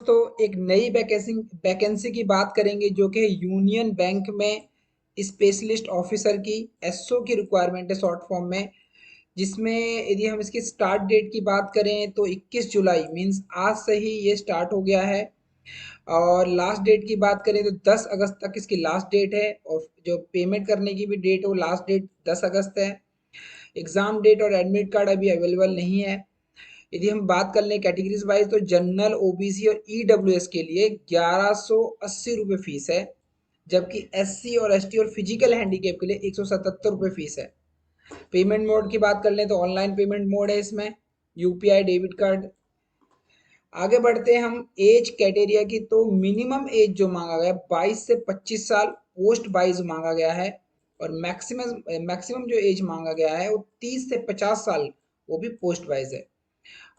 दोस्तों एक नई वैकेंसी की बात करेंगे जो कि यूनियन बैंक में स्पेशलिस्ट ऑफिसर की एसओ की रिक्वायरमेंट है शॉर्ट फॉर्म में। जिसमें यदि हम इसकी स्टार्ट डेट की बात करें तो 21 जुलाई मींस आज से ही ये स्टार्ट हो गया है। और लास्ट डेट की बात करें तो 10 अगस्त तक इसकी लास्ट डेट है और जो पेमेंट करने की भी डेट है वो लास्ट डेट 10 अगस्त है। एग्जाम डेट और एडमिट कार्ड अभी अवेलेबल नहीं है। यदि हम बात कर लें कैटेगरीज वाइज तो जनरल ओबीसी और ईडब्ल्यूएस के लिए 1180 रुपये फीस है। जबकि एससी और एसटी और फिजिकल हैंडीकैप के लिए 177 रुपये फीस है। पेमेंट मोड की बात कर लें तो ऑनलाइन पेमेंट मोड है इसमें, यूपीआई डेबिट कार्ड। आगे बढ़ते हैं हम एज कैटेरिया की, तो मिनिमम एज जो मांगा गया 22 से 25 साल पोस्ट वाइज मांगा गया है। और मैक्सिमम मैक्सिमम जो एज मांगा गया है वो 30 से 50 साल, वो भी पोस्ट वाइज है।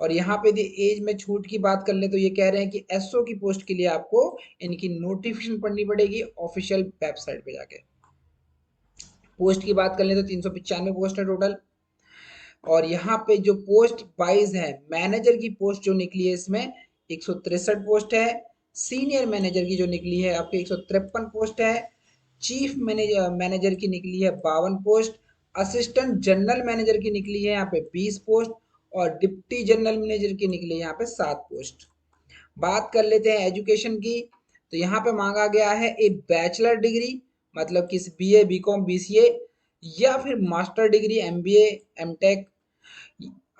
और यहाँ पे यदि एज में छूट की बात कर ले तो ये कह रहे हैं कि एसओ की पोस्ट के लिए आपको इनकी नोटिफिकेशन पढ़नी पड़ेगी ऑफिशियल वेबसाइट पे जाके। पोस्ट की बात कर ले तो 395 पोस्ट है टोटल। और यहाँ पे जो पोस्ट वाइज है, मैनेजर की पोस्ट जो निकली है इसमें 163 पोस्ट है। सीनियर मैनेजर की जो निकली है आपके 153 पोस्ट है। चीफ मैनेजर की निकली है 52 पोस्ट। असिस्टेंट जनरल मैनेजर की निकली है यहाँ पे 20 पोस्ट। और डिप्टी जनरल मैनेजर की निकली है यहाँ पे 7 पोस्ट। बात कर लेते हैं एजुकेशन की, तो यहाँ पे मांगा गया है एक बैचलर डिग्री, मतलब किसी बीए बीकॉम बीसीए या फिर मास्टर डिग्री एमबीए एमटेक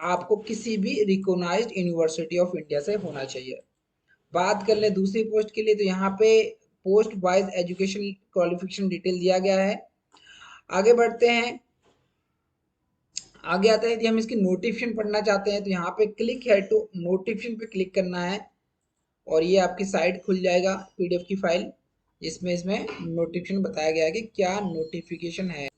आपको किसी भी रिकॉग्नाइज्ड यूनिवर्सिटी ऑफ इंडिया से होना चाहिए। बात कर ले दूसरी पोस्ट के लिए तो यहाँ पे post wise education qualification detail दिया गया है। आगे बढ़ते हैं, आगे आता है यदि हम इसकी नोटिफिकेशन पढ़ना चाहते हैं तो यहाँ पे क्लिक है टू नोटिफिकेशन पे क्लिक करना है। और ये आपकी साइट खुल जाएगा पीडीएफ की फाइल, जिसमें इसमें नोटिफिकेशन बताया गया है कि क्या नोटिफिकेशन है।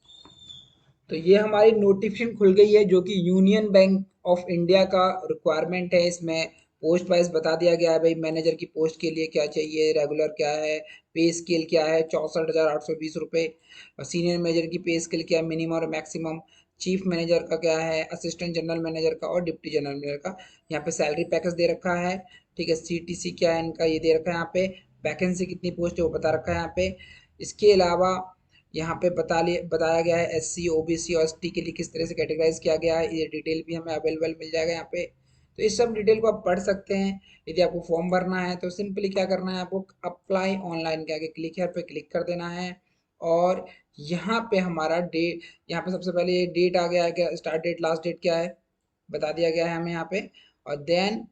तो ये हमारी नोटिफिकेशन खुल गई है जो कि यूनियन बैंक ऑफ इंडिया का रिक्वायरमेंट है। इसमें पोस्ट वाइज बता दिया गया है भाई मैनेजर की पोस्ट के लिए क्या चाहिए, रेगुलर क्या है, पे स्केल क्या है 64,820 रुपये। और सीनियर मैनेजर की पे स्केल क्या है, मिनिमम और मैक्सिमम। चीफ मैनेजर का क्या है, असिस्टेंट जनरल मैनेजर का और डिप्टी जनरल मैनेजर का। यहाँ पे सैलरी पैकेज दे रखा है, ठीक है। सीटीसी क्या है इनका ये दे रखा है यहाँ पे। वैकेंसी कितनी पोस्ट है वो बता रखा है यहाँ पे। इसके अलावा यहाँ पे बताया गया है एससी ओबीसी और एसटी के लिए किस तरह से कैटेगराइज किया गया है, ये डिटेल भी हमें अवेलेबल मिल जाएगा यहाँ पे। तो इस सब डिटेल को आप पढ़ सकते हैं। यदि आपको फॉर्म भरना है तो सिंपली क्या करना है, आपको अप्लाई ऑनलाइन के आगे क्लिक हेयर पे क्लिक कर देना है। और यहाँ पे हमारा डेट, यहाँ पे सबसे पहले ये डेट आ गया है कि स्टार्ट डेट लास्ट डेट क्या है बता दिया गया है हमें यहाँ पे। और देन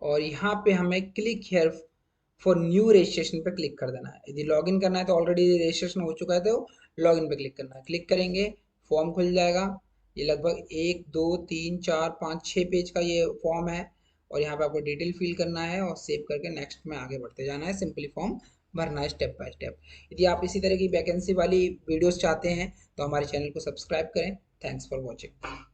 और यहाँ पे हमें click here for new registration पे क्लिक कर देना है। यदि लॉगिन करना है तो ऑलरेडी रजिस्ट्रेशन हो चुका है तो लॉगिन पे क्लिक करना है। क्लिक करेंगे फॉर्म खुल जाएगा। ये लगभग 1 2 3 4 5 6 पेज का ये फॉर्म है। और यहाँ पे आपको डिटेल फिल करना है और सेव करके नेक्स्ट में आगे बढ़ते जाना है। सिंपली फॉर्म भरना है स्टेप बाय स्टेप। यदि आप इसी तरह की वैकेंसी वाली वीडियोस चाहते हैं तो हमारे चैनल को सब्सक्राइब करें। Thanks for watching.